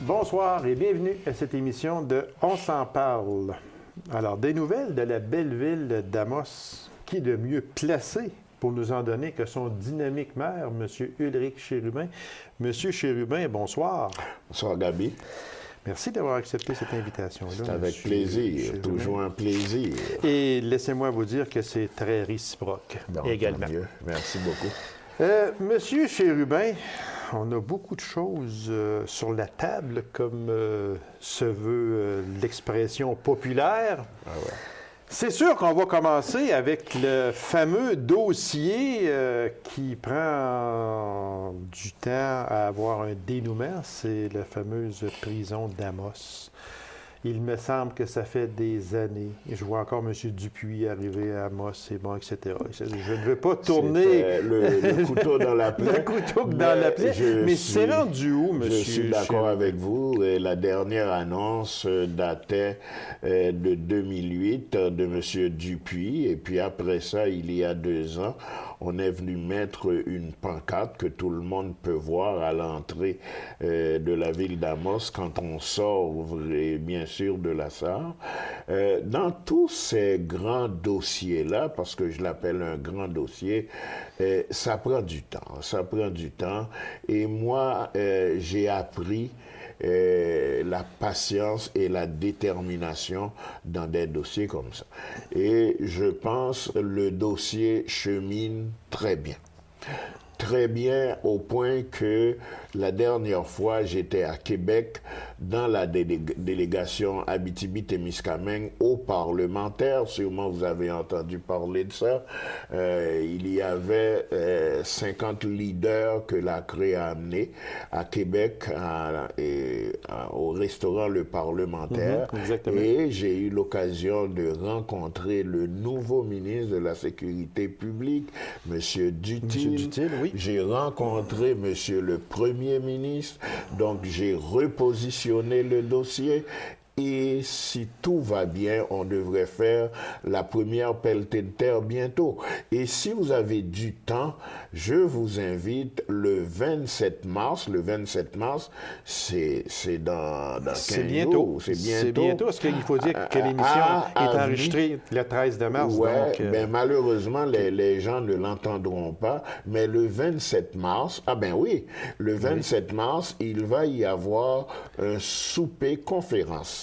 Bonsoir et bienvenue à cette émission de On s'en parle. Alors, des nouvelles de la belle ville d'Amos. Qui est de mieux placé pour nous en donner que son dynamique maire, M. Ulrich Chérubin. Monsieur Chérubin, bonsoir. Bonsoir, Gabi. Merci d'avoir accepté cette invitation-là. C'est avec plaisir, Chérubin. Toujours un plaisir. Et laissez-moi vous dire que c'est très réciproque également. Merci beaucoup. Monsieur Chérubin, on a beaucoup de choses sur la table, comme se veut l'expression populaire. Ah ouais. C'est sûr qu'on va commencer avec le fameux dossier qui prend du temps à avoir un dénouement. C'est la fameuse prison d'Amos. Il me semble que ça fait des années. Et je vois encore M. Dupuis arriver à Amos, c'est bon, etc. Je ne veux pas tourner le couteau dans la plaie. Le couteau dans la plaie. Mais c'est rendu où, M. Je suis d'accord avec vous. La dernière annonce datait de 2008 de M. Dupuis. Et puis après ça, il y a 2 ans, on est venu mettre une pancarte que tout le monde peut voir à l'entrée de la ville d'Amos quand on sort, et bien sûr, de la SAR. Dans tous ces grands dossiers-là, parce que je l'appelle un grand dossier, ça prend du temps. Ça prend du temps. Et moi, j'ai appris la patience et la détermination dans des dossiers comme ça. Et je pense que le dossier chemine très bien. Très bien au point que la dernière fois, j'étais à Québec dans la délégation Abitibi-Témiscamingue aux parlementaires. Sûrement, vous avez entendu parler de ça. Il y avait 50 leaders que la CRE a amenés à Québec au restaurant Le Parlementaire. Et j'ai eu l'occasion de rencontrer le nouveau ministre de la Sécurité publique, M. Dutil. Oui. J'ai rencontré M. le Premier ministre, donc j'ai repositionné le dossier. Et si tout va bien, on devrait faire la première pelletée de terre bientôt. Et si vous avez du temps, je vous invite le 27 mars. Le 27 mars, c'est dans 15 jours. C'est bientôt, parce qu'il faut dire que l'émission est enregistrée le 13 de mars. Oui, mais malheureusement, les gens ne l'entendront pas. Mais le 27 mars, le 27 mars, il va y avoir un souper-conférence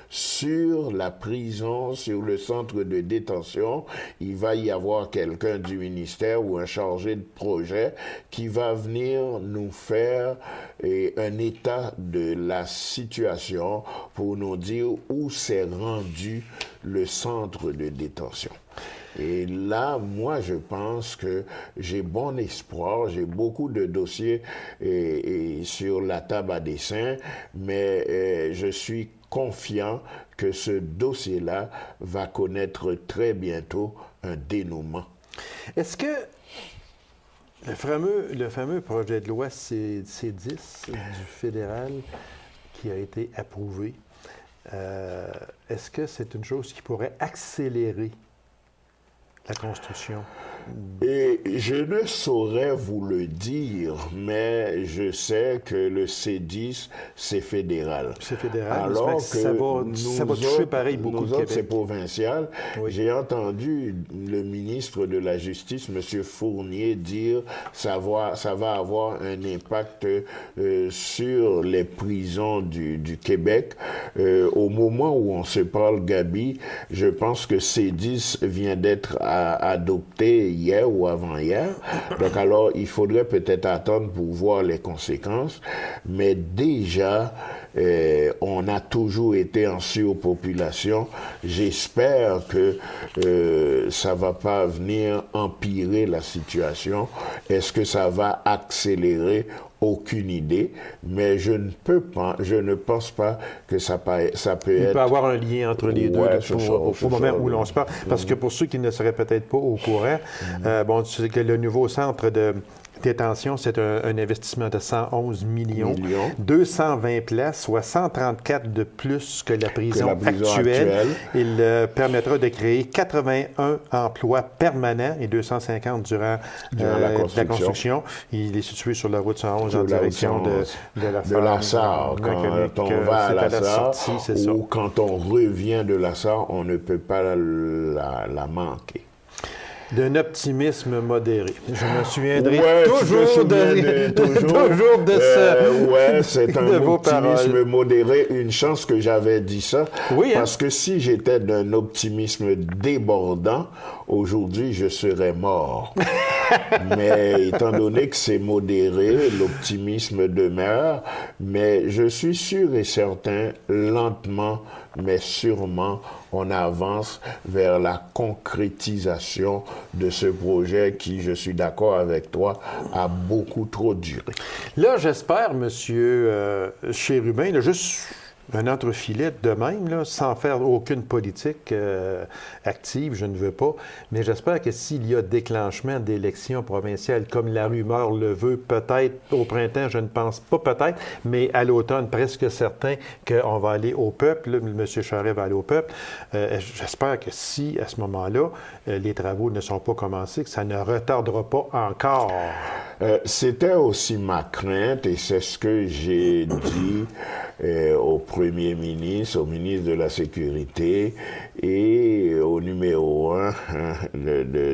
sur la prison, sur le centre de détention. Il va y avoir quelqu'un du ministère ou un chargé de projet qui va venir nous faire un état de la situation pour nous dire où s'est rendu le centre de détention. Et là, moi, je pense que j'ai bon espoir. J'ai beaucoup de dossiers sur la table à dessin, mais je suis confiant que ce dossier-là va connaître très bientôt un dénouement. Est-ce que le fameux projet de loi C10 du fédéral qui a été approuvé, est-ce que c'est une chose qui pourrait accélérer la construction? Et je ne saurais vous le dire, mais je sais que le C10, c'est fédéral. C'est fédéral, alors que ça va toucher pareil beaucoup de Québec. C'est provincial. Oui. J'ai entendu le ministre de la Justice, M. Fournier, dire ça va avoir un impact sur les prisons du Québec. Au moment où on se parle, Gabi, je pense que C10 vient d'être adopté hier ou avant-hier. Donc alors, il faudrait peut-être attendre pour voir les conséquences. Mais déjà, on a toujours été en surpopulation. J'espère que ça va pas venir empirer la situation. Est-ce que ça va accélérer? Aucune idée, mais je ne pense pas que ça peut être... Il peut y avoir un lien entre les deux au moment où l'on se parle. Parce que pour ceux qui ne seraient peut-être pas au courant, bon, tu sais que le nouveau centre de détention, c'est un investissement de 111 millions. 220 places, soit 134 de plus que la prison actuelle. Il permettra de créer 81 emplois permanents et 250 durant la construction. Il est situé sur la route 111 en direction de la SAR. Quand on va à la SAR ou quand on revient de la SAR, on ne peut pas la manquer. D'un optimisme modéré. Je me souviendrai toujours de ce. Oui, c'est un optimisme modéré. Une chance que j'avais dit ça. Oui, parce que si j'étais d'un optimisme débordant, aujourd'hui, je serais mort. Mais étant donné que c'est modéré, l'optimisme demeure. Mais je suis sûr et certain, lentement, mais sûrement, on avance vers la concrétisation de ce projet qui, je suis d'accord avec toi, a beaucoup trop duré. Là, j'espère, monsieur Chérubin, là, juste un entrefilet de même, là, sans faire aucune politique active, je ne veux pas, mais j'espère que s'il y a déclenchement d'élections provinciales, comme la rumeur le veut, peut-être au printemps, je ne pense pas peut-être, mais à l'automne, presque certain qu'on va aller au peuple, là, M. Charest va aller au peuple, j'espère que si, à ce moment-là, les travaux ne sont pas commencés, que ça ne retardera pas encore. C'était aussi ma crainte, et c'est ce que j'ai dit au Premier ministre, au ministre de la Sécurité et au numéro 1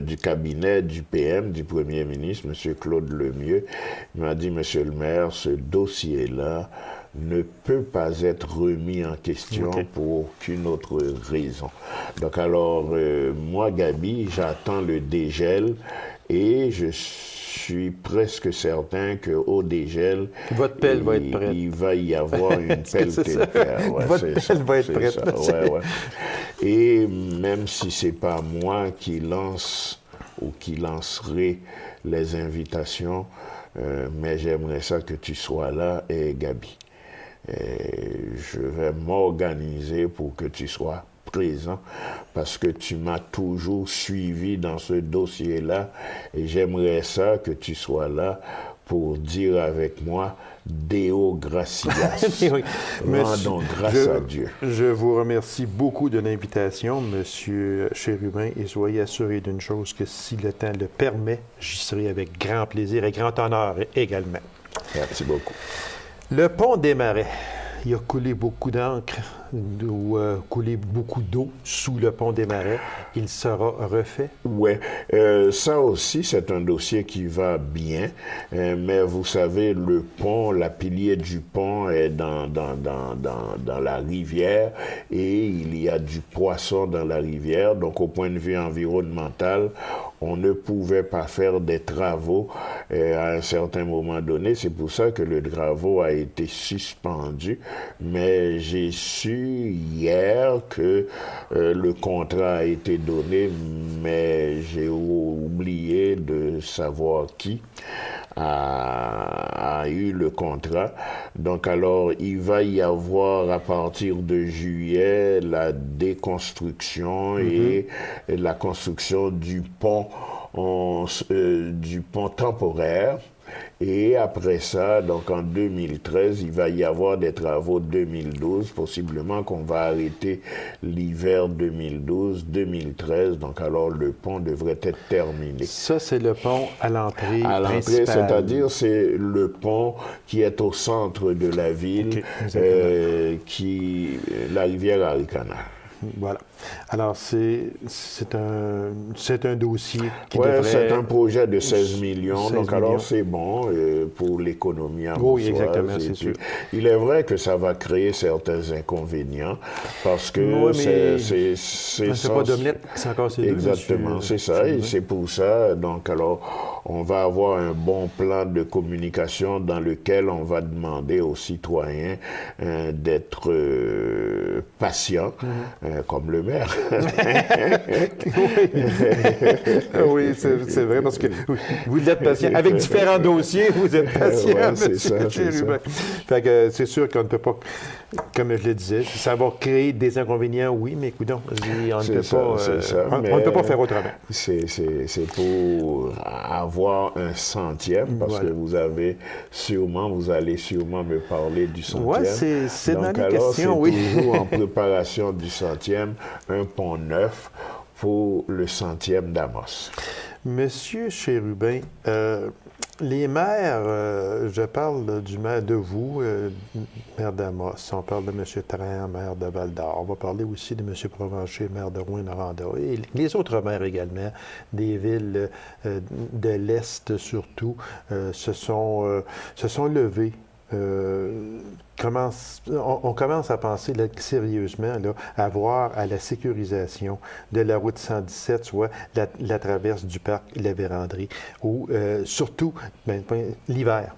du cabinet du PM, du Premier ministre, M. Claude Lemieux. Il m'a dit, Monsieur le maire, ce dossier-là ne peut pas être remis en question pour aucune autre raison. Donc alors, moi, Gabi, j'attends le dégel et je suis presque certain qu'au dégel, votre pelle va être prête. Il va y avoir une pelle téléphère. Votre pelle va être prête. Et même si ce n'est pas moi qui lance ou qui lancerai les invitations, mais j'aimerais ça que tu sois là, et Gabi. Je vais m'organiser pour que tu sois présent parce que tu m'as toujours suivi dans ce dossier-là et j'aimerais ça que tu sois là pour dire avec moi Deo gratias. Rendons grâce à Dieu. Je vous remercie beaucoup de l'invitation, M. Chérubin, et soyez assuré d'une chose, que si le temps le permet, j'y serai avec grand plaisir et grand honneur également. Merci beaucoup. Le pont des Marais. Il a coulé beaucoup d'encre ou coulé beaucoup d'eau sous le pont des Marais. Il sera refait? Oui. Ça aussi, c'est un dossier qui va bien. Mais vous savez, le pont, la pilier du pont est dans la rivière et il y a du poisson dans la rivière. Donc, au point de vue environnemental, on ne pouvait pas faire des travaux à un certain moment donné. C'est pour ça que le travaux a été suspendu. Mais j'ai su hier que le contrat a été donné, mais j'ai oublié de savoir qui a eu le contrat. Donc alors, il va y avoir à partir de juillet la déconstruction et la construction du pont temporaire. Et après ça, donc en 2013, il va y avoir des travaux 2012, possiblement qu'on va arrêter l'hiver 2012-2013. Donc alors le pont devrait être terminé. Ça, c'est le pont à l'entrée principale. À l'entrée, c'est-à-dire c'est le pont qui est au centre de la ville, la rivière Arikana. Voilà. Alors, c'est un dossier qui devrait... c'est un projet de 16 millions. Donc, alors, c'est bon pour l'économie ambourgeoise. Oui, exactement, c'est sûr. Il est vrai que ça va créer certains inconvénients parce que c'est pas d'omelette, c'est encore ces deux. Exactement, c'est ça. Et c'est pour ça. Donc, alors, on va avoir un bon plan de communication dans lequel on va demander aux citoyens d'être patients. comme le maire. Oui, c'est vrai, parce que vous êtes patient. Avec différents dossiers, vous êtes patient, Ouais, M. c'est ça. Fait que c'est sûr qu'on ne peut pas, comme je le disais, ça va créer des inconvénients, oui, mais écoutons, on ne peut pas, on ne peut pas faire autrement. C'est pour avoir un centième, parce que vous allez sûrement me parler du centième. Oui, c'est dans les alors, questions, c'est oui. toujours en préparation du centième, un pont neuf pour le centième d'Amos. Monsieur Chérubin, les maires, je parle du maire de vous, maire d'Amos, on parle de M. Tran, maire de Val-d'Or, on va parler aussi de M. Provencher, maire de Rouyn-Noranda, et les autres maires également, des villes de l'Est surtout, se sont levés. On commence à penser là, sérieusement là, à voir à la sécurisation de la route 117, soit la traverse du parc La Vérandrie, ou l'hiver.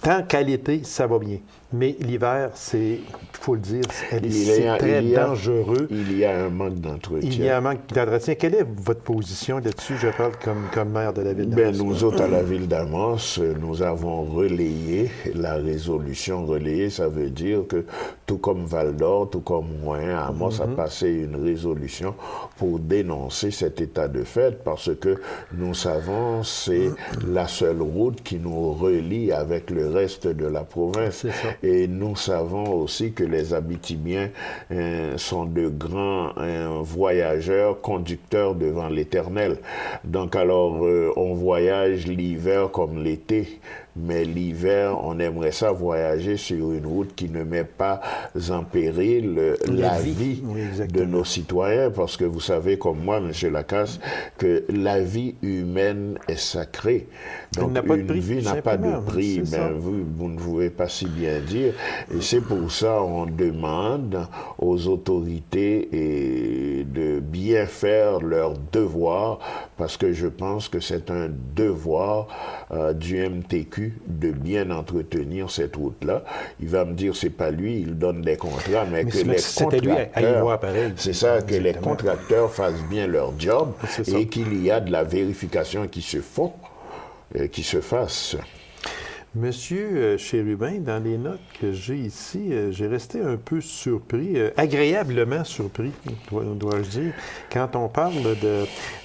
Tant qu'à l'été, ça va bien. Mais l'hiver, il faut le dire, c'est très dangereux. Il y a un manque d'entretien. Il y a un manque d'entretien. Quelle est votre position là-dessus? Je parle comme maire de la ville d'Amos. Nous autres, à la ville d'Amos, nous avons relayé la résolution. Relayée, ça veut dire que tout comme Val-d'Or, tout comme Rouyn, Amos a passé une résolution pour dénoncer cet état de fait, parce que nous savons c'est la seule route qui nous relie avec le reste de la province. C'est ça. Et nous savons aussi que les Abitibiens sont de grands voyageurs, conducteurs devant l'Éternel. Donc alors, on voyage l'hiver comme l'été. Mais l'hiver, on aimerait ça voyager sur une route qui ne met pas en péril la vie de nos citoyens. Parce que vous savez, comme moi, M. Lacasse, que la vie humaine est sacrée. Donc, une vie n'a pas de prix. Vous ne pouvez pas si bien dire. Et c'est pour ça qu'on demande aux autorités de bien faire leur devoir, parce que je pense que c'est un devoir du MTQ de bien entretenir cette route-là. Il va me dire, c'est pas lui, il donne des contrats, mais que les contracteurs, c'est ça, que les contracteurs fassent bien leur job et qu'il y a de la vérification qui se fasse. Monsieur Chérubin, dans les notes que j'ai ici, j'ai resté un peu surpris, agréablement surpris, dois-je dire, quand on parle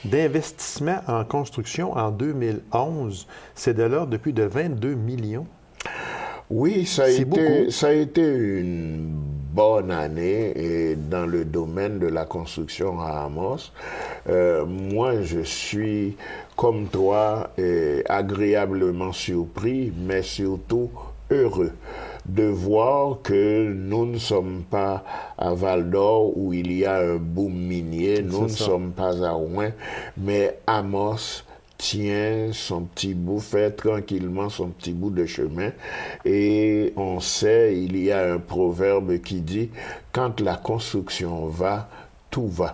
d'investissement en construction en 2011, c'est de l'ordre de plus de 22 millions. Oui, ça a été une bonne année dans le domaine de la construction à Amos. Moi, je suis, comme toi, agréablement surpris, mais surtout heureux de voir que nous ne sommes pas à Val-d'Or où il y a un boom minier, nous ne sommes pas à Rouyn, mais Amos tient son petit bout, fait tranquillement son petit bout de chemin. Et on sait, il y a un proverbe qui dit « Quand la construction va, tout va ».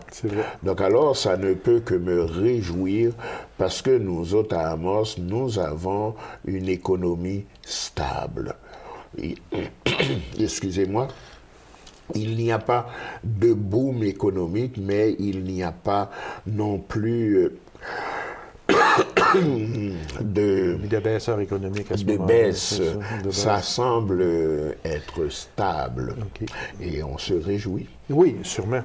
Donc alors, ça ne peut que me réjouir parce que nous autres à Amos, nous avons une économie stable. Excusez-moi. Il n'y a pas de boom économique, mais il n'y a pas non plus de baisseur économique à ce moment-là. Baisse. Ça semble être stable. Et on se réjouit. Oui, sûrement.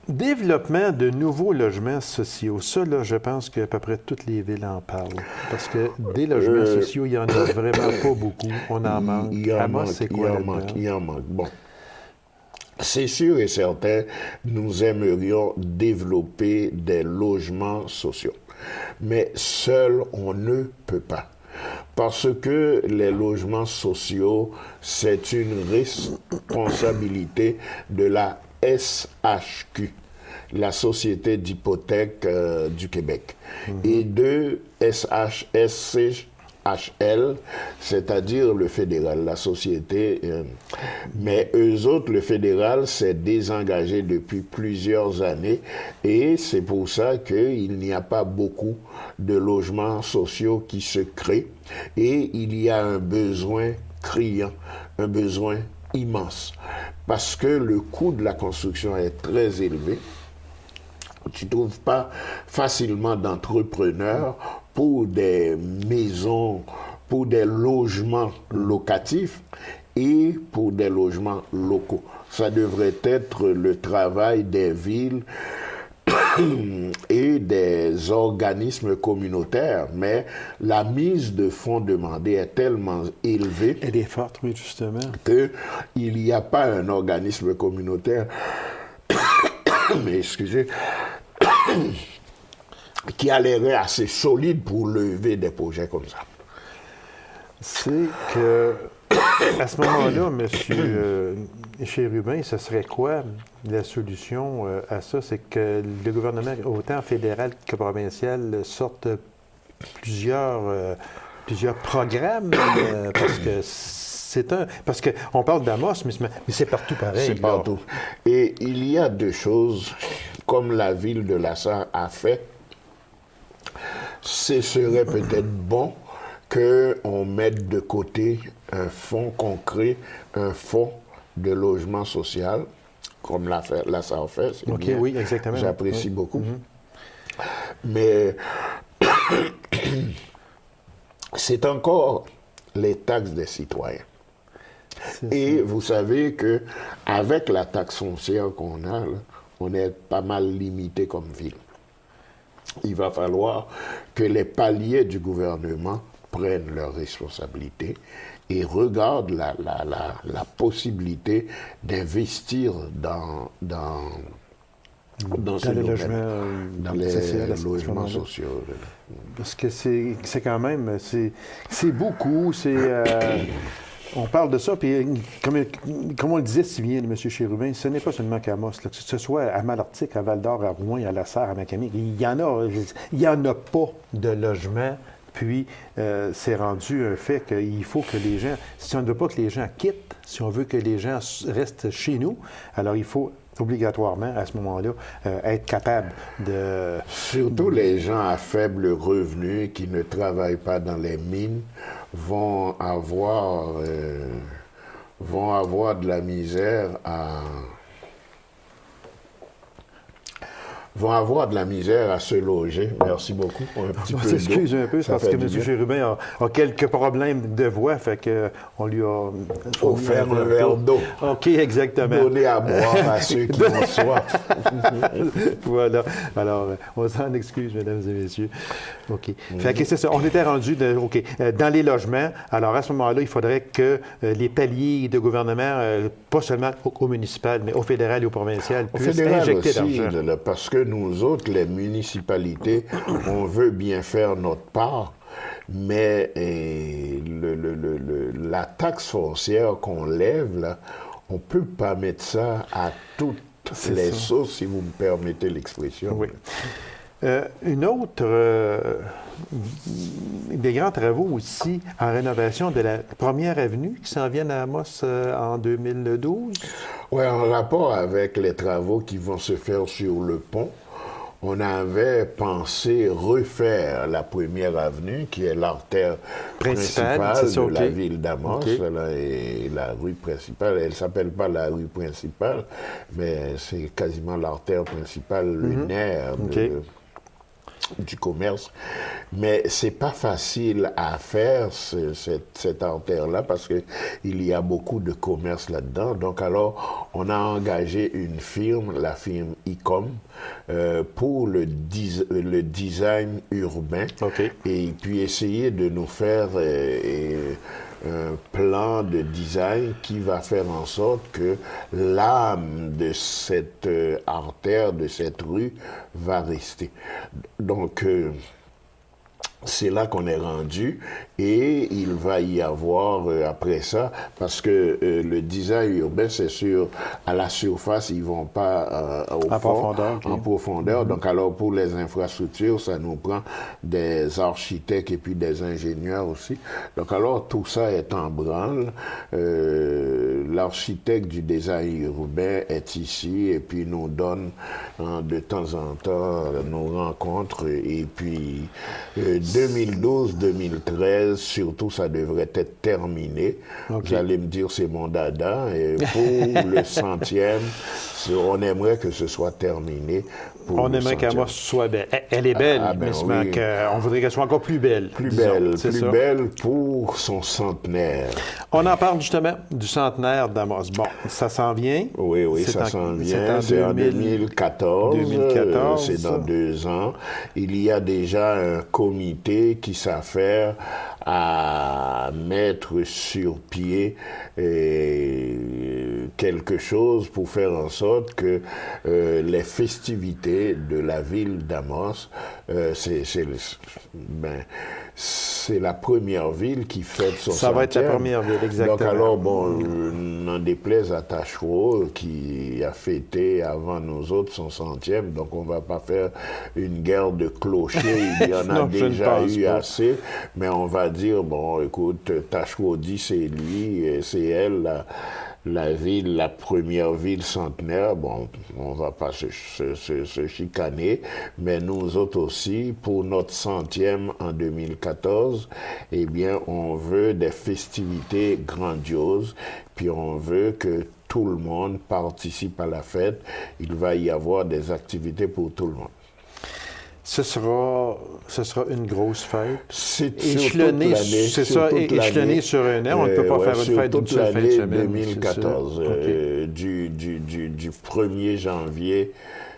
Développement de nouveaux logements sociaux. Ça, là, je pense qu'à peu près toutes les villes en parlent. Parce que des logements sociaux, il n'y en a vraiment pas beaucoup. On en manque. Il y en manque. Bon. C'est sûr et certain, nous aimerions développer des logements sociaux. Mais seul, on ne peut pas. Parce que les logements sociaux, c'est une responsabilité de la SHQ, la Société d'hypothèque du Québec, et de SHL, c'est-à-dire le fédéral, la société. Mais eux autres, le fédéral s'est désengagé depuis plusieurs années et c'est pour ça qu'il n'y a pas beaucoup de logements sociaux qui se créent et il y a un besoin criant, un besoin immense parce que le coût de la construction est très élevé. Tu ne trouves pas facilement d'entrepreneurs pour des maisons, pour des logements locatifs et pour des logements locaux. Ça devrait être le travail des villes et des organismes communautaires, mais la mise de fonds demandée est tellement élevée. Elle est forte, oui, justement. Qu'il n'y a pas un organisme communautaire, mais excusez, qui a l'air assez solide pour lever des projets comme ça. C'est que, à ce moment-là, M. Chérubin, ce serait quoi la solution à ça? C'est que le gouvernement, autant fédéral que provincial, sorte plusieurs programmes, parce que parce qu'on parle d'Amos, mais c'est partout pareil. C'est partout. Et il y a deux choses, comme la ville de Lassar a fait. Ce serait peut-être bon qu'on mette de côté un fonds concret, un fonds de logement social, comme Lassar fait. C'est OK, bien. oui, exactement. J'apprécie beaucoup. Mm-hmm. Mais c'est encore les taxes des citoyens. Et vous savez qu'avec la taxe foncière qu'on a, là, on est pas mal limité comme ville. Il va falloir que les paliers du gouvernement prennent leurs responsabilités et regardent la possibilité d'investir dans ce les domaine, logements, dans les logements sociaux. Parce que c'est quand même, c'est beaucoup, on parle de ça, puis comme on le disait si bien, M. Chérubin, ce n'est pas seulement qu'à Amos, là, que ce soit à Malartic, à Val-d'Or, à Rouen, à La Sarre, à Macamie, il y en a pas de logement. Puis, c'est rendu un fait qu'il faut que les gens, si on ne veut pas que les gens quittent, si on veut que les gens restent chez nous, alors il faut obligatoirement, à ce moment-là, être capable de... Surtout les gens à faible revenu qui ne travaillent pas dans les mines vont avoir de la misère à se loger. Merci beaucoup. On s'excuse un peu, parce que M. Chérubin a quelques problèmes de voix, fait qu'on lui a offert un verre d'eau. OK, exactement. Donner à boire à ceux qui ont soif. Voilà. Alors, on s'en excuse, mesdames et messieurs. OK. Fait que c'est ça. On était rendu dans les logements. Alors, à ce moment-là, il faudrait que les paliers de gouvernement, pas seulement au municipal, mais au fédéral et au provincial, puissent injecter d'argent. Parce que nous autres, les municipalités, on veut bien faire notre part, mais la taxe foncière qu'on lève, là, on ne peut pas mettre ça à toutes les sauces, si vous me permettez l'expression. Oui. Une autre des grands travaux aussi en rénovation de la première avenue qui s'en viennent à Amos en 2012. Oui, en rapport avec les travaux qui vont se faire sur le pont, on avait pensé refaire la première avenue, qui est l'artère principale de la ville d'Amos. Et la rue principale, elle ne s'appelle pas la rue principale, mais c'est quasiment l'artère principale, le nerf du commerce. Mais c'est pas facile à faire, cette artère-là, parce qu'il y a beaucoup de commerce là-dedans. Donc alors, on a engagé une firme, la firme ICOM, pour le design urbain. Et puis essayer de nous faire un plan de design qui va faire en sorte que l'âme de cette artère, de cette rue, va rester. Donc, c'est là qu'on est rendu et il va y avoir après ça, parce que le design urbain, c'est sûr, à la surface, ils ne vont pas en profondeur. Donc alors pour les infrastructures, ça nous prend des architectes et puis des ingénieurs aussi. Donc alors tout ça est en branle. L'architecte du design urbain est ici et puis nous donne de temps en temps nos rencontres et puis 2012-2013, surtout, ça devrait être terminé. OK. Vous allez me dire, c'est mon dada. Et pour le 100e, on aimerait que ce soit terminé. On aimerait qu'Amos soit belle. Elle est belle, Ah, ben mais oui. on voudrait qu'elle soit encore plus belle. Plus disons. C'est ça. belle pour son centenaire. On en parle justement du centenaire d'Amos. Bon, ça s'en vient. Oui, ça s'en vient. C'est en 2014. 2014. C'est dans 2 ans. Il y a déjà un comité qui s'affaire à mettre sur pied quelque chose pour faire en sorte que les festivités de la ville d'Amos, c'est la première ville qui fête son Ça va être la centième. première ville, exactement. Donc alors, bon, n'en déplaise à Tachereau, qui a fêté avant nous autres son 100e, donc on ne va pas faire une guerre de clochers, il y en a Non, je ne déjà pense eu pas. assez, mais on va dire, bon, écoute, Tachereau dit c'est lui, et c'est elle, la première ville centenaire. Bon, on va pas se chicaner, mais nous autres aussi, pour notre 100e en 2014, eh bien, on veut des festivités grandioses, puis on veut que tout le monde participe à la fête. Il va y avoir des activités pour tout le monde. Ce sera une grosse fête. C'est Échelonné, c'est ça, échelonné sur un an. On ne peut pas faire une fête d'une seule fin de semaine. 2014, Okay. du 1er janvier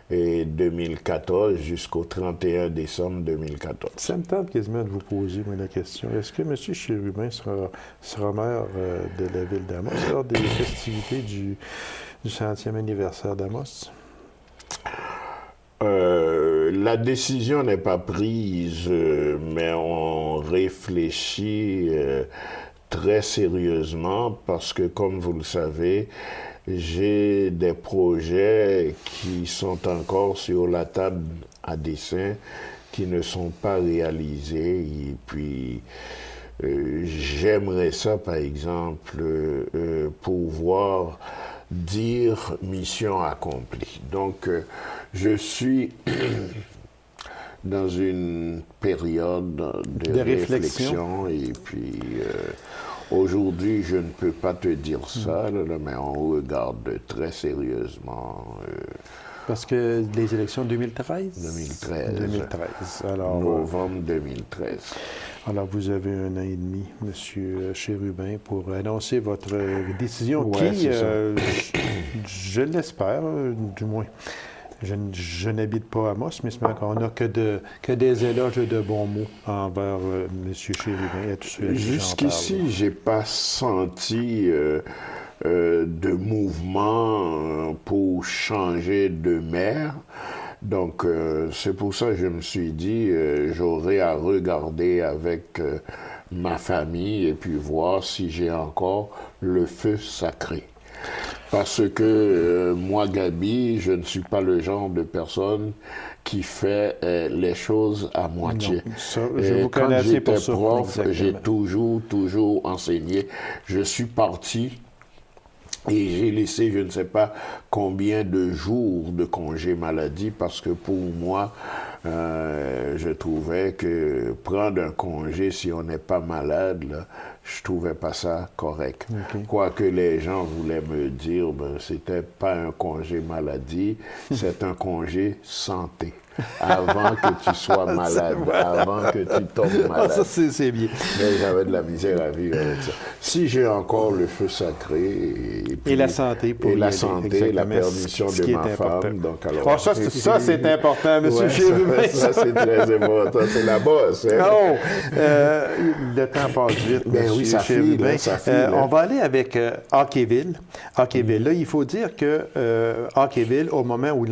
2014 jusqu'au 31 décembre 2014. Ça me tente quasiment de vous poser moi, la question. Est-ce que M. Chérubin sera maire de la ville d'Amos lors des festivités du 100e anniversaire d'Amos? La décision n'est pas prise, mais on réfléchit très sérieusement parce que, comme vous le savez, j'ai des projets qui sont encore sur la table à dessin, qui ne sont pas réalisés. Et puis, j'aimerais ça, par exemple, pouvoir dire mission accomplie. Donc, je suis dans une période de réflexion et puis aujourd'hui, je ne peux pas te dire ça, là, mais on regarde très sérieusement. Parce que les élections 2013? 2013. Alors, novembre 2013. Alors, vous avez 1 an et demi, M. Chérubin, pour annoncer votre décision Ouais, qui, c'est je l'espère, du moins, je n'habite pas à Amos, mais on n'a que des éloges de bons mots envers M. Chérubin et tous ceux qui Jusqu'ici, je n'ai pas senti de mouvement pour changer de maire. Donc, c'est pour ça que je me suis dit, j'aurais à regarder avec ma famille et puis voir si j'ai encore le feu sacré. Parce que moi, Gabi, je ne suis pas le genre de personne qui fait les choses à moitié. Non, ça, je vous connais assez pour ça. Quand j'étais prof, j'ai toujours enseigné. Je suis parti et j'ai laissé je ne sais pas combien de jours de congé maladie parce que pour moi, je trouvais que prendre un congé si on n'est pas malade, là, je trouvais pas ça correct. Okay. Quoique les gens voulaient me dire, ben, c'était pas un congé maladie, c'est un congé santé. Avant que tu sois malade, avant que tu tombes malade. Ça, c'est bien. Mais j'avais de la misère à vivre avec ça. Si j'ai encore le feu sacré et la santé pour et la santé, la permission de ma femme. Donc alors, ça, c'est important, M. Chérubin. Ça, c'est très important. C'est la bosse. Hein? Oh, le temps passe vite, ben oui, ça Chérubin. file. On va aller avec Hockeyville. Hockeyville. Là, il faut dire que Hockeyville, au moment où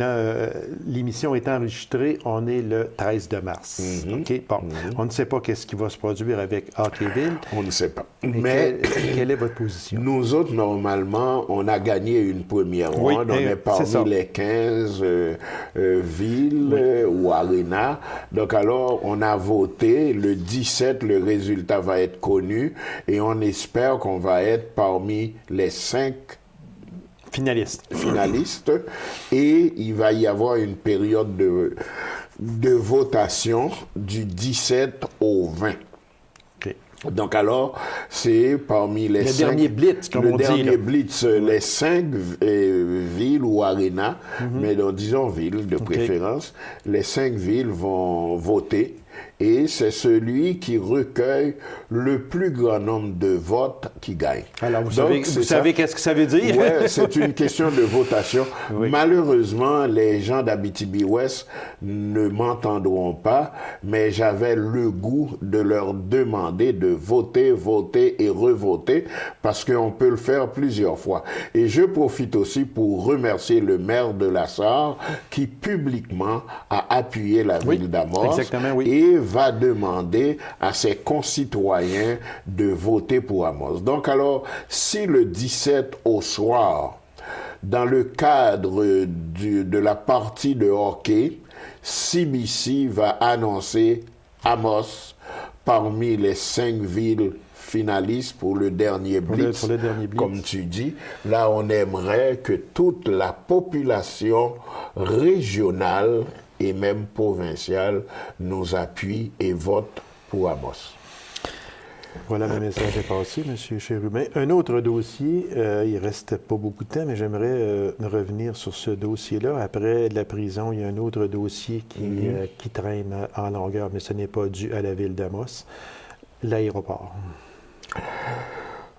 l'émission est enregistrée, on est le 13 de mars. OK? Bon, on ne sait pas qu'est-ce qui va se produire avec Hockeyville. On ne sait pas. Mais quelle est votre position? Nous autres, normalement, on a gagné une première ronde. On est parmi les 15 villes ou arénas. Donc alors, on a voté. Le 17, le résultat va être connu. Et on espère qu'on va être parmi les 5 finalistes. Et il va y avoir une période de de votation du 17 au 20. OK. Donc alors, c'est parmi les Le dernier blitz, comme on dit. Le dernier là. blitz, les 5 villes ou arénas, mais disons villes de préférence, les 5 villes vont voter. Et c'est celui qui recueille le plus grand nombre de votes qui gagne. Alors, vous savez qu'est-ce que ça veut dire? Oui, c'est une question de votation. Oui. Malheureusement, les gens d'Abitibi-Ouest ne m'entendront pas, mais j'avais le goût de leur demander de voter, voter et revoter, parce qu'on peut le faire plusieurs fois. Et je profite aussi pour remercier le maire de La Sarre qui publiquement a appuyé la ville d'Amos. Exactement, oui. Et va demander à ses concitoyens de voter pour Amos. Donc alors, si le 17 au soir, dans le cadre de la partie de hockey, CBC va annoncer Amos parmi les 5 villes finalistes pour le dernier blitz, pour le dernier blitz, comme tu dis, là on aimerait que toute la population régionale et même provincial nous appuie et vote pour Amos. Voilà, le message est passé, M. Chérubin. Un autre dossier, il ne reste pas beaucoup de temps, mais j'aimerais revenir sur ce dossier-là. Après la prison, il y a un autre dossier qui traîne en longueur, mais ce n'est pas dû à la ville d'Amos, l'aéroport.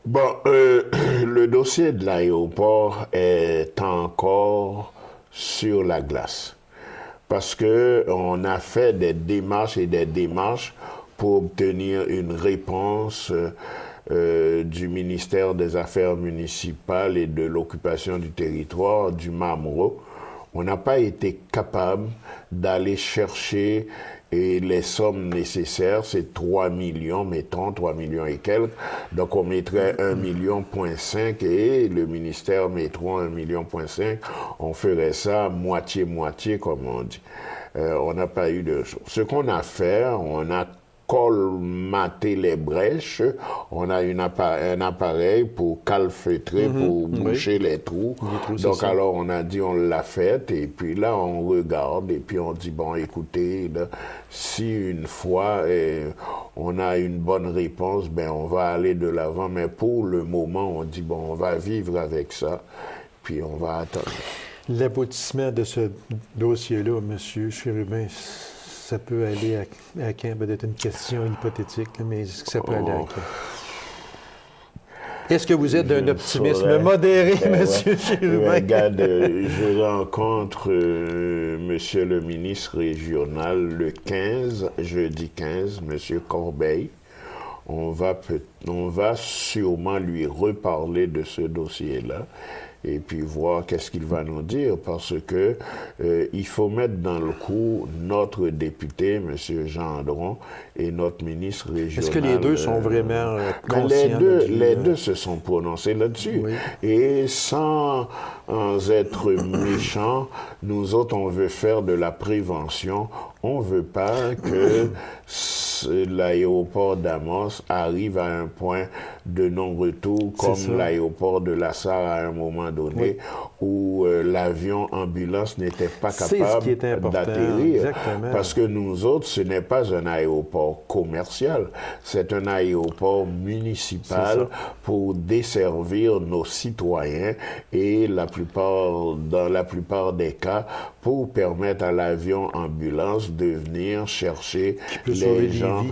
Bon, le dossier de l'aéroport est encore sur la glace. Parce qu'on a fait des démarches et des démarches pour obtenir une réponse du ministère des Affaires municipales et de l'occupation du territoire, du MAMRO. On n'a pas été capable d'aller chercher les sommes nécessaires, c'est 3 millions, mettons, 3 millions et quelques. Donc, on mettrait 1,5 million et le ministère mettrait 1,5 million. On ferait ça moitié-moitié, comme on dit. On n'a pas eu de choses. Ce qu'on a fait, on a colmater les brèches. On a un appareil pour calfeutrer, pour boucher les trous. Donc alors on a dit on l'a fait et puis là on regarde et puis on dit bon écoutez, là, si une fois on a une bonne réponse, ben on va aller de l'avant. Mais pour le moment on dit bon on va vivre avec ça puis on va attendre. L'aboutissement de ce dossier-là, M. Chérubin, ça peut aller à quand? Peut-être une question hypothétique, là, mais est-ce que ça peut aller à quand? Est-ce que vous êtes d'un optimisme modéré, M. Chérubin? Regarde, je rencontre M. le ministre régional le 15, jeudi 15, M. Corbeil. On va sûrement lui reparler de ce dossier-là. Et puis voir qu'est-ce qu'il va nous dire, parce que il faut mettre dans le coup notre député, M. Gendron, et notre ministre régional. Est-ce que les deux sont vraiment conscients les deux se sont prononcés là-dessus. Oui. Et sans être méchants, nous autres, on veut faire de la prévention. On ne veut pas que l'aéroport d'Amos arrive à un point de non-retour comme l'aéroport de La Sarre à un moment donné où l'avion ambulance n'était pas capable d'atterrir. Parce que nous autres, ce n'est pas un aéroport commercial, c'est un aéroport municipal pour desservir nos citoyens et dans la plupart des cas, pour permettre à l'avion ambulance de venir chercher les gens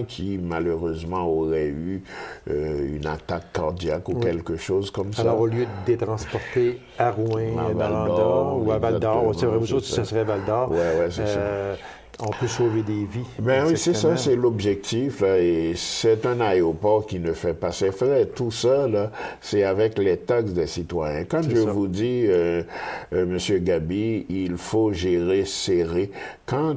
qui malheureusement auraient eu une attaque cardiaque ou quelque chose comme ça. Alors au lieu de les transporter à Rouen, à Val-d'Or ou à Val-d'Or, c'est vrai, ce serait Val-d'Or. Oui, c'est ça. On peut sauver des vies. Ben oui, c'est ça, c'est l'objectif. Là, et c'est un aéroport qui ne fait pas ses frais. Tout ça, là, c'est avec les taxes des citoyens. Quand je vous dis, M. Gabi, il faut gérer serré. Quand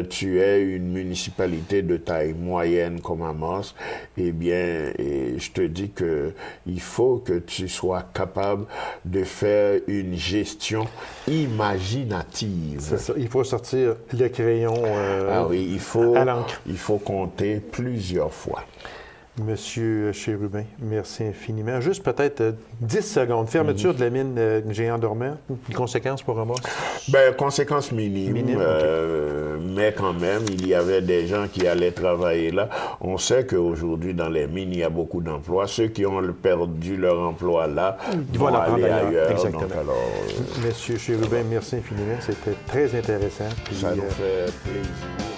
tu es une municipalité de taille moyenne comme Amos, eh bien, je te dis que il faut que tu sois capable de faire une gestion imaginative. C'est ça. Il faut sortir le crayon il faut compter plusieurs fois. Monsieur Chérubin, merci infiniment. Juste peut-être 10 secondes. Fermeture de la mine Géant dormant, une conséquence pour Amos? Ben, conséquence minime, Okay. Mais quand même, il y avait des gens qui allaient travailler là. On sait qu'aujourd'hui, dans les mines, il y a beaucoup d'emplois. Ceux qui ont perdu leur emploi là vont aller ailleurs. Exactement. Donc, alors, Monsieur Chérubin, merci infiniment. C'était très intéressant. Ça nous fait plaisir.